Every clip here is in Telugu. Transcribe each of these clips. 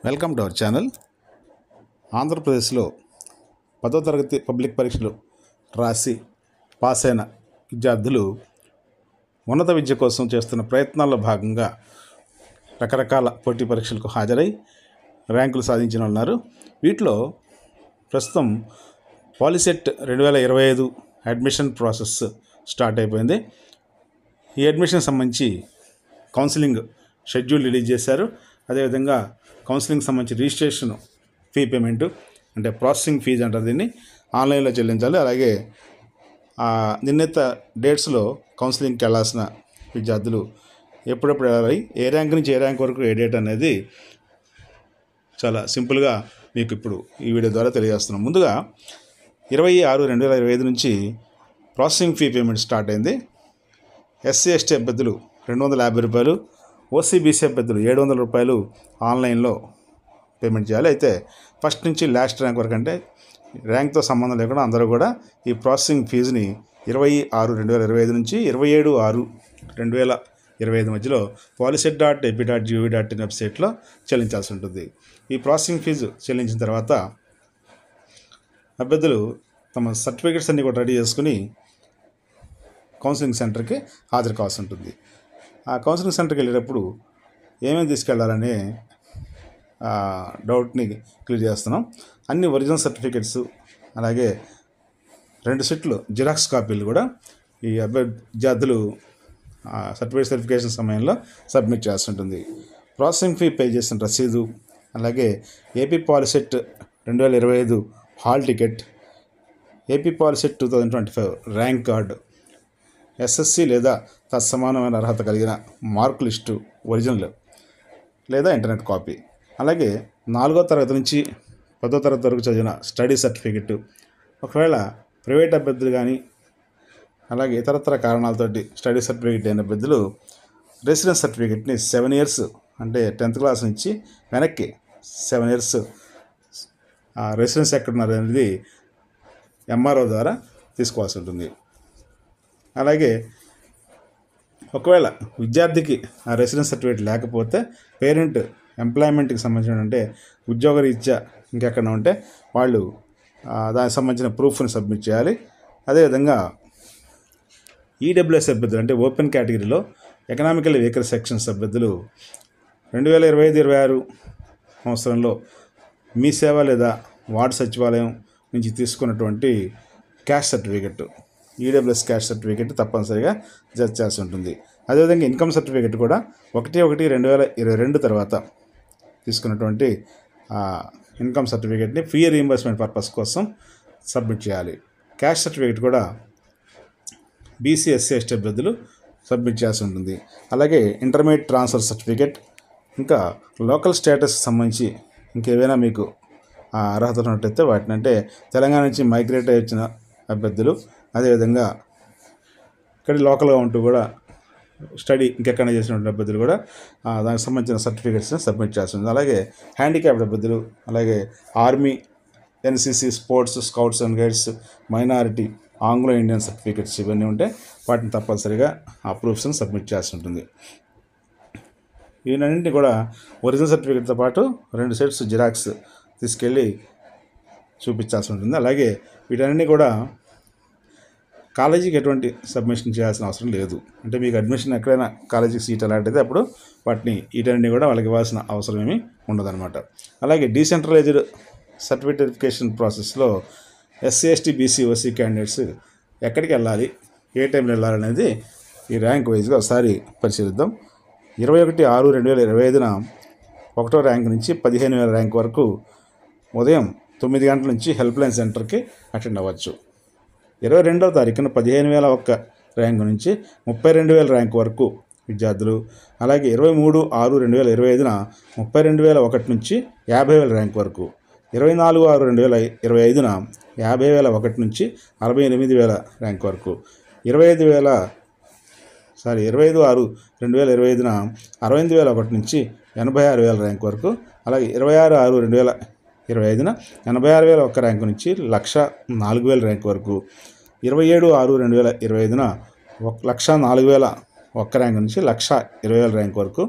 Welcome to our channel. ఆంధ్రప్రదేశ్లో 10వ తరగతి పబ్లిక్ పరీక్షలు రాసి పాస్ అయిన విద్యార్థులు ఉన్నత విద్య కోసం చేస్తున్న ప్రయత్నాల్లో భాగంగా రకరకాల పోటీ పరీక్షలకు హాజరై ర్యాంకులు సాధించిన ఉన్నారు. వీటిలో ప్రస్తుతం పాలిసెట్ 2025 అడ్మిషన్ ప్రాసెస్ స్టార్ట్ అయిపోయింది. ఈ అడ్మిషన్ సంబంధించి కౌన్సిలింగ్ షెడ్యూల్ రిలీజ్ చేశారు. అదేవిధంగా కౌన్సిలింగ్ సంబంధించి రిజిస్ట్రేషన్ ఫీ పేమెంటు అంటే ప్రాసెసింగ్ ఫీజు అంటారు, దీన్ని ఆన్లైన్లో చెల్లించాలి. అలాగే నిర్ణీత డేట్స్లో కౌన్సిలింగ్కి వెళ్ళాల్సిన విద్యార్థులు ఎప్పుడెప్పుడు వెళ్ళాలి, ఏ ర్యాంక్ నుంచి ఏ ర్యాంక్ వరకు ఏ డేట్ అనేది చాలా సింపుల్గా మీకు ఇప్పుడు ఈ వీడియో ద్వారా తెలియజేస్తున్నాం. ముందుగా 26/2025 నుంచి ప్రాసెసింగ్ ఫీ పేమెంట్ స్టార్ట్ అయింది. ఎస్సీ ఎస్టీ అభ్యర్థులు ₹250, ఓసీబీసీ అభ్యర్థులు ₹700 ఆన్లైన్లో పేమెంట్ చేయాలి. అయితే ఫస్ట్ నుంచి లాస్ట్ ర్యాంక్ వరకు అంటే ర్యాంక్తో సంబంధం లేకుండా అందరూ కూడా ఈ ప్రాసెసింగ్ ఫీజుని 26/2025 నుంచి 27/6/2025 మధ్యలో policy.ap.gov.in వెబ్సైట్లో చెల్లించాల్సి ఉంటుంది. ఈ ప్రాసెసింగ్ ఫీజు చెల్లించిన తర్వాత అభ్యర్థులు తమ సర్టిఫికెట్స్ అన్నీ కూడా రెడీ చేసుకుని కౌన్సిలింగ్ సెంటర్కి హాజరు కావాల్సి ఉంటుంది. ఆ కౌన్సిలింగ్ సెంటర్కి వెళ్ళేటప్పుడు ఏమేమి తీసుకెళ్లాలనే డౌట్ని క్లియర్ చేస్తున్నాం. అన్ని ఒరిజినల్ సర్టిఫికెట్స్, అలాగే 2 సెట్లు జిరాక్స్ కాపీలు కూడా ఈ విద్యార్థులు సర్టిఫికేట్ వెరిఫికేషన్ సమయంలో సబ్మిట్ చేయాల్సి ఉంటుంది. ప్రాసెసింగ్ ఫీ పే చేసిన రసీదు, అలాగే AP POLYCET 2025 hall ticket, AP POLYCET 2025 rank card, SSC లేదా తత్సమానమైన అర్హత కలిగిన మార్క్ లిస్టు ఒరిజినల్ లేదా ఇంటర్నెట్ కాపీ, అలాగే 4వ తరగతి నుంచి 10వ తరగతి వరకు చదివిన స్టడీ సర్టిఫికెట్, ఒకవేళ ప్రైవేట్ అభ్యర్థులు కానీ అలాగే ఇతరత్ర కారణాలతోటి స్టడీ సర్టిఫికెట్ అయిన అభ్యర్థులు రెసిడెన్స్ సర్టిఫికెట్ని 7 years అంటే 10th క్లాస్ నుంచి వెనక్కి 7 years రెసిడెన్స్ ఎక్కడున్నారు అనేది ఎంఆర్ఓ ద్వారా తీసుకోవాల్సి ఉంటుంది. అలాగే ఒకవేళ విద్యార్థికి ఆ రెసిడెన్స్ సర్టిఫికేట్ లేకపోతే పేరెంట్ ఎంప్లాయ్మెంట్కి సంబంధించిన అంటే ఉద్యోగ రీత్యా ఇంకెక్కడ ఉంటే వాళ్ళు దానికి సంబంధించిన ప్రూఫ్ని సబ్మిట్ చేయాలి. అదేవిధంగా ఈడబ్ల్యూఎస్ అభ్యర్థులు అంటే ఓపెన్ కేటగిరీలో ఎకనామికల్ వీకర్ సెక్షన్స్ అభ్యర్థులు 2025-26 సంవత్సరంలో మీ సేవ లేదా వార్డు సచివాలయం నుంచి తీసుకున్నటువంటి cash certificate, EWS cash certificate తప్పనిసరిగా జత చేయాల్సి ఉంటుంది. అదేవిధంగా ఇన్కమ్ సర్టిఫికెట్ కూడా 1/1/2022 తర్వాత తీసుకున్నటువంటి ఇన్కమ్ సర్టిఫికెట్ని ఫీ రీయింబర్స్మెంట్ పర్పస్ కోసం సబ్మిట్ చేయాలి. క్యాష్ సర్టిఫికెట్ కూడా బీసీ ఎస్సీ ఎస్టీ అభ్యర్థులు సబ్మిట్ చేయాల్సి ఉంటుంది. అలాగే ఇంటర్మీడియట్ ట్రాన్స్ఫర్ సర్టిఫికెట్, ఇంకా లోకల్ స్టేటస్ సంబంధించి ఇంకేమైనా మీకు అర్హత ఉన్నట్టయితే వాటిని అంటే తెలంగాణ నుంచి మైగ్రేట్ అయ్యి వచ్చిన అభ్యర్థులు, అదేవిధంగా ఇక్కడ లోకల్గా ఉంటూ కూడా స్టడీ ఇంకెక్కడ చేసినటువంటి అభ్యర్థులు కూడా దానికి సంబంధించిన సర్టిఫికేట్స్ని సబ్మిట్ చేస్తుంది. అలాగే హ్యాండిక్యాప్డ్ అభ్యర్థులు, అలాగే army, NCC, sports, scouts and guides, minority, Anglo Indian certificates ఇవన్నీ ఉంటే వాటిని తప్పనిసరిగా ఆ ప్రూఫ్స్ని సబ్మిట్ చేయాల్సి ఉంటుంది. వీటన్నింటినీ కూడా ఒరిజినల్ సర్టిఫికేట్తో పాటు 2 sets జిరాక్స్ తీసుకెళ్ళి చూపించాల్సి ఉంటుంది. అలాగే వీటన్నీ కూడా కాలేజీకి ఎటువంటి సబ్మిషన్ చేయాల్సిన అవసరం లేదు. అంటే మీకు అడ్మిషన్ ఎక్కడైనా కాలేజీకి సీట్ అలాంటిది అప్పుడు వాటిని వీటన్నీ కూడా వాళ్ళకి ఇవ్వాల్సిన అవసరం ఏమీ ఉండదన్నమాట. అలాగే డీసెంట్రలైజ్డ్ సర్టిఫికేట్ వెరిఫికేషన్ ప్రాసెస్లో SC ST BC OC candidates ఎక్కడికి వెళ్ళాలి, ఏ టైంలో వెళ్ళాలనేది ఈ ర్యాంక్ వైజ్గా ఒకసారి పరిశీలిద్దాం. 21/6/2025 1వ ర్యాంక్ నుంచి 15,000 ర్యాంక్ వరకు ఉదయం 9 గంటల నుంచి హెల్ప్ లైన్ సెంటర్కి అటెండ్ అవ్వచ్చు. 22వ తారీఖున 15,001 ర్యాంకు నుంచి 32,000 ర్యాంక్ వరకు విద్యార్థులు, అలాగే 23/6/2025 32,001 నుంచి 50,000 ర్యాంక్ వరకు, 24/6/2025 50,001 నుంచి 48,000 ర్యాంక్ వరకు, 25/6/2025 68,001 నుంచి 86,000 ర్యాంక్ వరకు, అలాగే 26/6/2025 86,001 ర్యాంకు నుంచి 1,04,000 ర్యాంక్ వరకు, 27/6/2025 1,04,000 ఒక్క ర్యాంక్ నుంచి 1,20,000 ర్యాంక్ వరకు,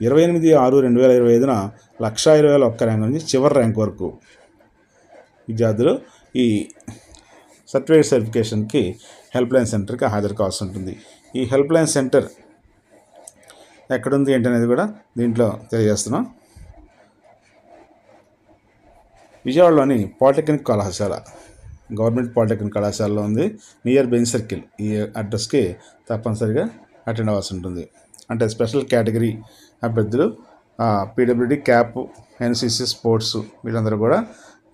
28/6/2025న 1,20,000 ఒక్క ర్యాంక్ నుంచి చివరి ర్యాంక్ వరకు విద్యార్థులు ఈ సర్టిఫికేట్ వెరిఫికేషన్కి హెల్ప్లైన్ సెంటర్కి హాజరు కావాల్సి ఉంటుంది. ఈ హెల్ప్లైన్ సెంటర్ ఎక్కడుంది ఏంటి అనేది కూడా దీంట్లో తెలియజేస్తున్నాం. విజయవాడలోని పాలిటెక్నిక్ కళాశాల, గవర్నమెంట్ పాలిటెక్నిక్ కళాశాలలో ఉంది, నియర్ బెంజ్ సర్కిల్. ఈ అడ్రస్కి తప్పనిసరిగా అటెండ్ అవ్వాల్సి ఉంటుంది. అంటే స్పెషల్ కేటగిరీ అభ్యర్థులు, పీడబ్ల్యూడీ, క్యాప్, ఎన్సీసీ, స్పోర్ట్స్ వీళ్ళందరూ కూడా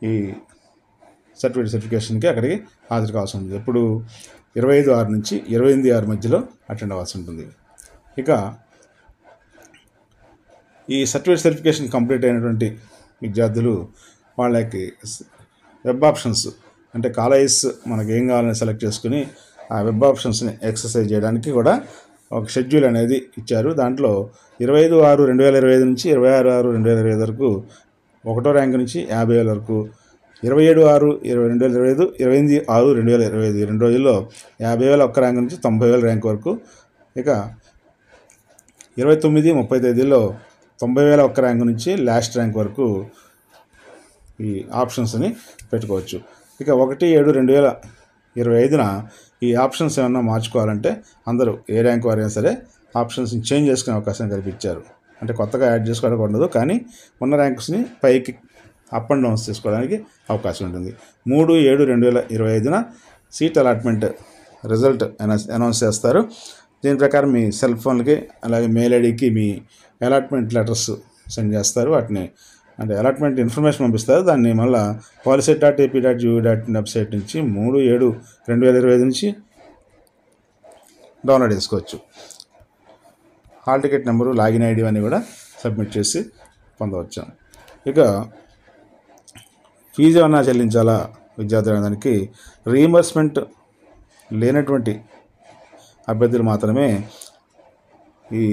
ఈ సర్టిఫికేట్ వెరిఫికేషన్కి అక్కడికి హాజరు కావాల్సి ఉంటుంది. ఎప్పుడు 25/6 నుంచి 28/6 మధ్యలో అటెండ్ అవ్వాల్సి ఉంటుంది. ఇక ఈ సర్టిఫికేట్ వెరిఫికేషన్ కంప్లీట్ అయినటువంటి విద్యార్థులు వాళ్ళకి వెబ్ ఆప్షన్స్, అంటే కాలేజెస్ మనకి ఏం కావాలని సెలెక్ట్ చేసుకుని ఆ వెబ్ ఆప్షన్స్ని ఎక్సర్సైజ్ చేయడానికి కూడా ఒక షెడ్యూల్ అనేది ఇచ్చారు. దాంట్లో 25/6/2025 నుంచి 26/6/2025 వరకు 1వ ర్యాంక్ నుంచి 50,000 వరకు, 27/6/2025, 28/6/2025 2 రోజుల్లో 50,000 ఒక్క ర్యాంక్ నుంచి 90,000 ర్యాంక్ వరకు, ఇక 29-30 తేదీల్లో 90,000 ఒక్క ర్యాంక్ నుంచి లాస్ట్ ర్యాంక్ వరకు ఈ ఆప్షన్స్ని పెట్టుకోవచ్చు. ఇక 1/7/2025న ఈ ఆప్షన్స్ ఏమన్నా మార్చుకోవాలంటే అందరూ ఏ ర్యాంక్ వారైనా సరే ఆప్షన్స్ని చేంజ్ చేసుకునే అవకాశం కల్పించారు. అంటే కొత్తగా యాడ్ చేసుకోవడానికి ఉండదు, కానీ ఉన్న ర్యాంక్స్ని పైకి అప్ అండ్ డౌన్స్ చేసుకోవడానికి అవకాశం ఉంటుంది. 3/7/2025న సీట్ అలాట్మెంట్ రిజల్ట్ అనౌన్స్ చేస్తారు. దీని ప్రకారం మీ సెల్ ఫోన్లకి అలాగే మెయిల్ ఐడికి మీ అలాట్మెంట్ లెటర్స్ సెండ్ చేస్తారు. వాటిని అంటే అలాట్మెంట్ ఇన్ఫర్మేషన్ పంపిస్తారు. దాన్ని మళ్ళీ policy.ap.gov.in వెబ్సైట్ నుంచి 3/7/2025 నుంచి డౌన్లోడ్ చేసుకోవచ్చు. Hall ticket number, login ID అన్నీ కూడా సబ్మిట్ చేసి పొందవచ్చు. ఇక ఫీజు ఏమన్నా చెల్లించాలా విద్యార్థులు దానికి రీయింబర్స్మెంట్ లేనటువంటి అభ్యర్థులు మాత్రమే ఈ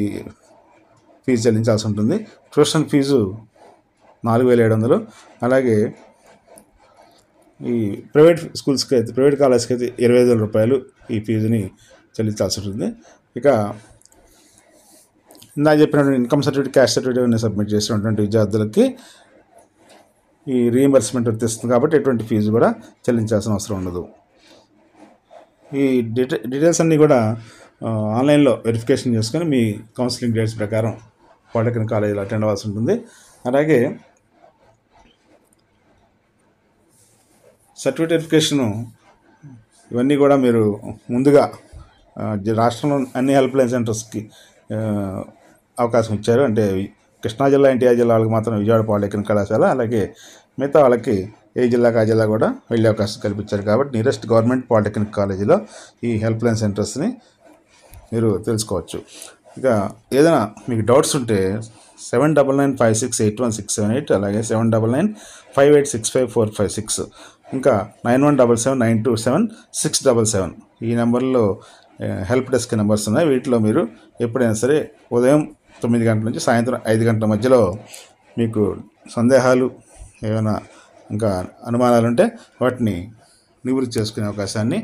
ఫీజు చెల్లించాల్సి ఉంటుంది. ట్యూషన్ ఫీజు 4,700, అలాగే ఈ ప్రైవేట్ స్కూల్స్కి అయితే, ప్రైవేట్ కాలేజ్కి అయితే 25,000 రూపాయలు ఈ ఫీజుని చెల్లించాల్సి ఉంటుంది. ఇక ఇందాక చెప్పినటువంటి income certificate, caste certificate submit చేసినటువంటి విద్యార్థులకి ఈ రీయింబర్స్మెంట్ వర్తిస్తుంది కాబట్టి ఎటువంటి ఫీజు కూడా చెల్లించాల్సిన అవసరం ఉండదు. ఈ డీటెయిల్స్ అన్నీ కూడా ఆన్లైన్లో వెరిఫికేషన్ చేసుకొని మీ కౌన్సిలింగ్ డేట్స్ ప్రకారం పాలిటెక్నిక్ కాలేజీలో అటెండ్ అవ్వాల్సి ఉంటుంది. అలాగే సర్టిఫికేట్ వెరిఫికేషను ఇవన్నీ కూడా మీరు ముందుగా రాష్ట్రంలో అన్ని హెల్ప్లైన్ సెంటర్స్కి అవకాశం ఇచ్చారు. అంటే కృష్ణా జిల్లా, ఎన్టీఆర్ జిల్లా వాళ్ళకి మాత్రం విజయవాడ పాలిటెక్నిక్ కళాశాల, అలాగే మిగతా వాళ్ళకి ఏ జిల్లాకి ఆ జిల్లా కూడా వెళ్ళే అవకాశం కల్పించారు. కాబట్టి నియరెస్ట్ గవర్నమెంట్ పాలిటెక్నిక్ కాలేజీలో ఈ హెల్ప్లైన్ సెంటర్స్ని మీరు తెలుసుకోవచ్చు. ఇక ఏదైనా మీకు డౌట్స్ ఉంటే 7995681678, అలాగే 7995865456, ఇంకా 9177927677 ఈ నెంబర్లో హెల్ప్ డెస్క్ నెంబర్స్ ఉన్నాయి. వీటిలో మీరు ఎప్పుడైనా సరే ఉదయం 9 గంటల నుంచి సాయంత్రం 5 గంటల మధ్యలో మీకు సందేహాలు ఏమైనా ఇంకా అనుమానాలు ఉంటే వాటిని నివృత్తి చేసుకునే అవకాశాన్ని